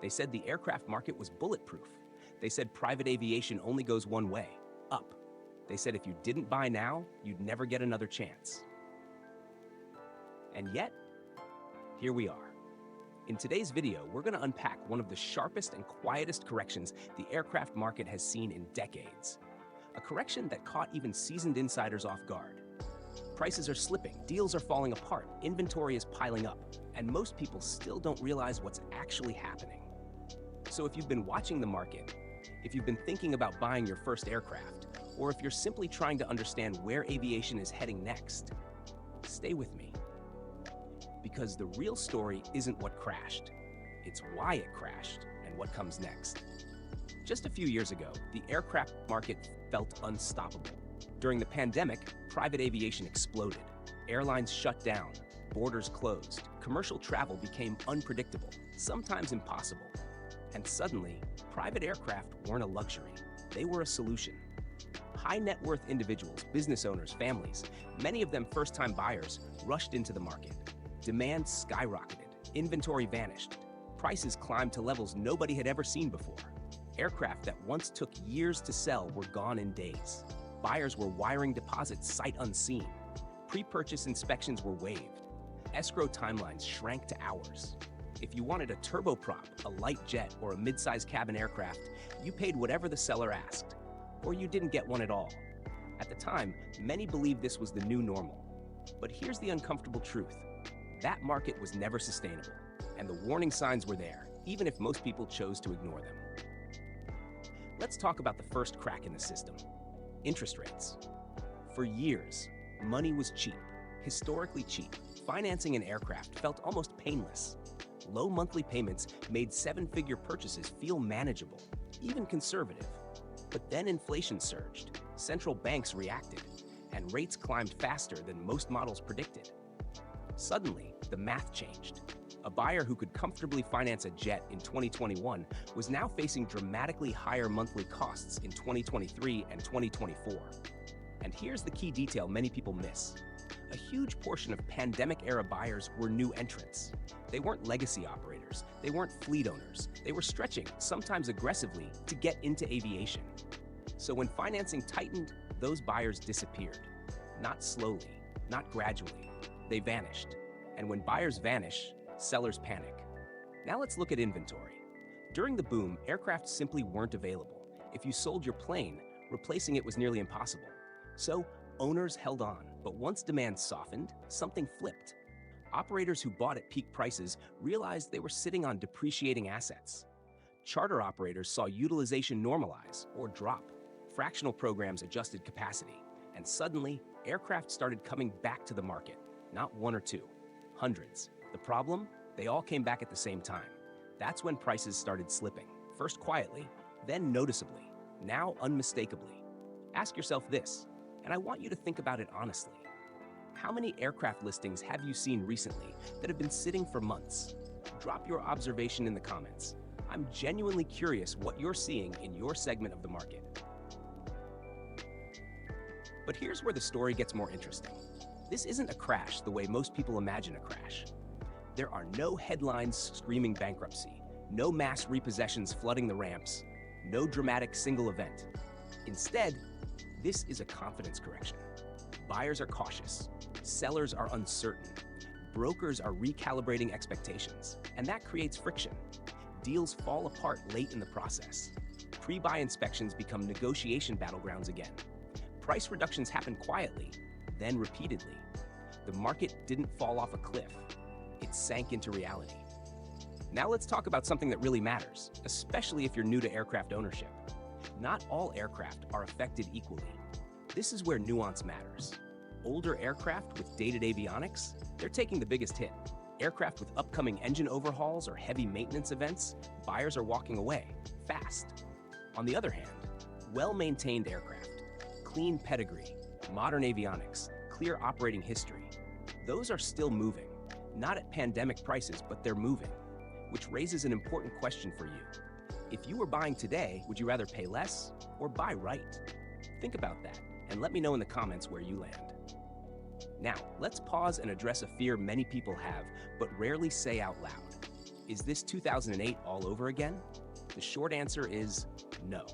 They said the aircraft market was bulletproof. They said private aviation only goes one way, up. They said if you didn't buy now, you'd never get another chance. And yet, here we are. In today's video, we're going to unpack one of the sharpest and quietest corrections the aircraft market has seen in decades. A correction that caught even seasoned insiders off guard. Prices are slipping, deals are falling apart, inventory is piling up, and most people still don't realize what's actually happening. So if you've been watching the market, if you've been thinking about buying your first aircraft, or if you're simply trying to understand where aviation is heading next, stay with me. Because the real story isn't what crashed, it's why it crashed and what comes next. Just a few years ago, the aircraft market felt unstoppable. During the pandemic, private aviation exploded. Airlines shut down, borders closed, commercial travel became unpredictable, sometimes impossible. And suddenly, private aircraft weren't a luxury, they were a solution. High net worth individuals, business owners, families, many of them first-time buyers, rushed into the market. Demand skyrocketed, inventory vanished, prices climbed to levels nobody had ever seen before. Aircraft that once took years to sell were gone in days. Buyers were wiring deposits sight unseen. Pre-purchase inspections were waived. Escrow timelines shrank to hours. If you wanted a turboprop, a light jet, or a mid-size cabin aircraft, you paid whatever the seller asked, or you didn't get one at all. At the time, many believed this was the new normal. But here's the uncomfortable truth. That market was never sustainable, and the warning signs were there, even if most people chose to ignore them. Let's talk about the first crack in the system. Interest rates. For years, money was cheap, historically cheap. Financing an aircraft felt almost painless. Low monthly payments made seven-figure purchases feel manageable, even conservative. But then inflation surged, central banks reacted, and rates climbed faster than most models predicted. Suddenly, the math changed. A buyer who could comfortably finance a jet in 2021 was now facing dramatically higher monthly costs in 2023 and 2024. And here's the key detail many people miss. A huge portion of pandemic-era buyers were new entrants. They weren't legacy operators, they weren't fleet owners. They were stretching, sometimes aggressively, to get into aviation. So when financing tightened, those buyers disappeared. Not slowly, not gradually. They vanished. And when buyers vanish, sellers panic. Now let's look at inventory. During the boom, aircraft simply weren't available. If you sold your plane, replacing it was nearly impossible. So owners held on, but once demand softened, something flipped. Operators who bought at peak prices realized they were sitting on depreciating assets. Charter operators saw utilization normalize or drop. Fractional programs adjusted capacity, and suddenly, aircraft started coming back to the market. Not one or two, hundreds. The problem? They all came back at the same time. That's when prices started slipping, first quietly, then noticeably, now unmistakably. Ask yourself this, and I want you to think about it honestly. How many aircraft listings have you seen recently that have been sitting for months? Drop your observation in the comments. I'm genuinely curious what you're seeing in your segment of the market. But here's where the story gets more interesting. This isn't a crash the way most people imagine a crash. There are no headlines screaming bankruptcy, no mass repossessions flooding the ramps, no dramatic single event. Instead, this is a confidence correction. Buyers are cautious, sellers are uncertain, brokers are recalibrating expectations, and that creates friction. Deals fall apart late in the process. Pre-buy inspections become negotiation battlegrounds again. Price reductions happen quietly, then repeatedly. The market didn't fall off a cliff. It sank into reality. Now let's talk about something that really matters, especially if you're new to aircraft ownership. Not all aircraft are affected equally. This is where nuance matters. Older aircraft with dated avionics, they're taking the biggest hit. Aircraft with upcoming engine overhauls or heavy maintenance events, buyers are walking away, fast. On the other hand, well-maintained aircraft, clean pedigree, modern avionics, clear operating history, those are still moving. Not at pandemic prices, but they're moving. Which raises an important question for you. If you were buying today, would you rather pay less or buy right? Think about that, and let me know in the comments where you land. Now, let's pause and address a fear many people have, but rarely say out loud. Is this 2008 all over again? The short answer is no.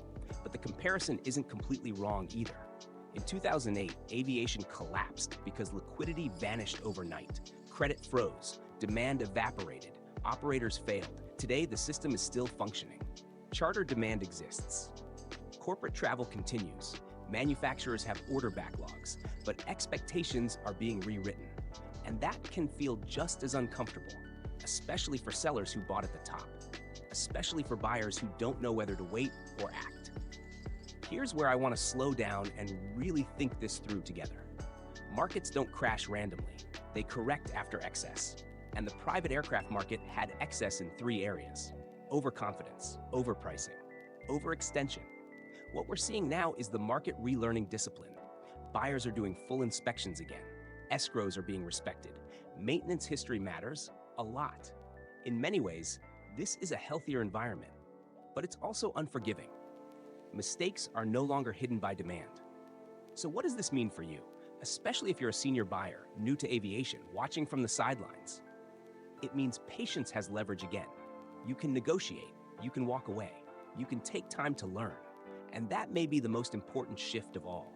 But the comparison isn't completely wrong either. In 2008, aviation collapsed because liquidity vanished overnight. Credit froze, demand evaporated, operators failed. Today, the system is still functioning. Charter demand exists. Corporate travel continues. Manufacturers have order backlogs, but expectations are being rewritten. And that can feel just as uncomfortable, especially for sellers who bought at the top, especially for buyers who don't know whether to wait or act. Here's where I want to slow down and really think this through together. Markets don't crash randomly. They correct after excess. And the private aircraft market had excess in three areas: overconfidence, overpricing, overextension. What we're seeing now is the market relearning discipline. Buyers are doing full inspections again. Escrows are being respected. Maintenance history matters a lot. In many ways, this is a healthier environment, but it's also unforgiving. Mistakes are no longer hidden by demand. So what does this mean for you, especially if you're a senior buyer, new to aviation, watching from the sidelines? It means patience has leverage again. You can negotiate, you can walk away, you can take time to learn. And that may be the most important shift of all,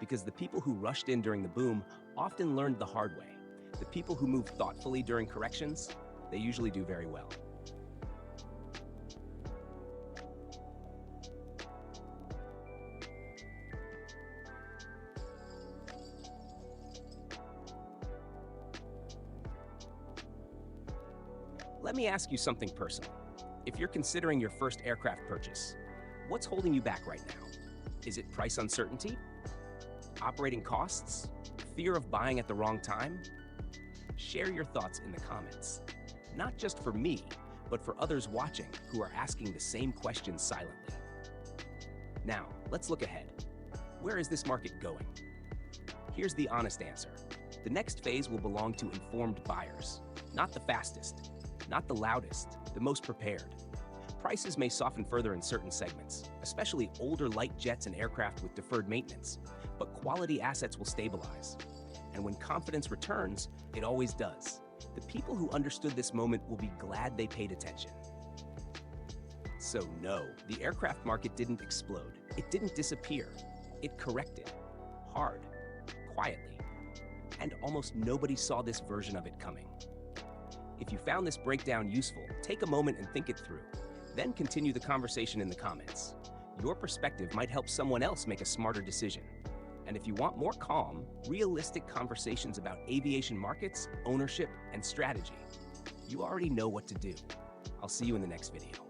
because the people who rushed in during the boom often learned the hard way. The people who move thoughtfully during corrections, they usually do very well. Let me ask you something personal. If you're considering your first aircraft purchase, what's holding you back right now? Is it price uncertainty? Operating costs? Fear of buying at the wrong time? Share your thoughts in the comments. Not just for me, but for others watching who are asking the same questions silently. Now, let's look ahead. Where is this market going? Here's the honest answer. The next phase will belong to informed buyers, not the fastest, not the loudest, the most prepared. Prices may soften further in certain segments, especially older light jets and aircraft with deferred maintenance, but quality assets will stabilize. And when confidence returns, it always does. The people who understood this moment will be glad they paid attention. So no, the aircraft market didn't explode. It didn't disappear. It corrected. Hard, quietly. And almost nobody saw this version of it coming. If you found this breakdown useful, take a moment and think it through. Then continue the conversation in the comments. Your perspective might help someone else make a smarter decision. And if you want more calm, realistic conversations about aviation markets, ownership, and strategy, you already know what to do. I'll see you in the next video.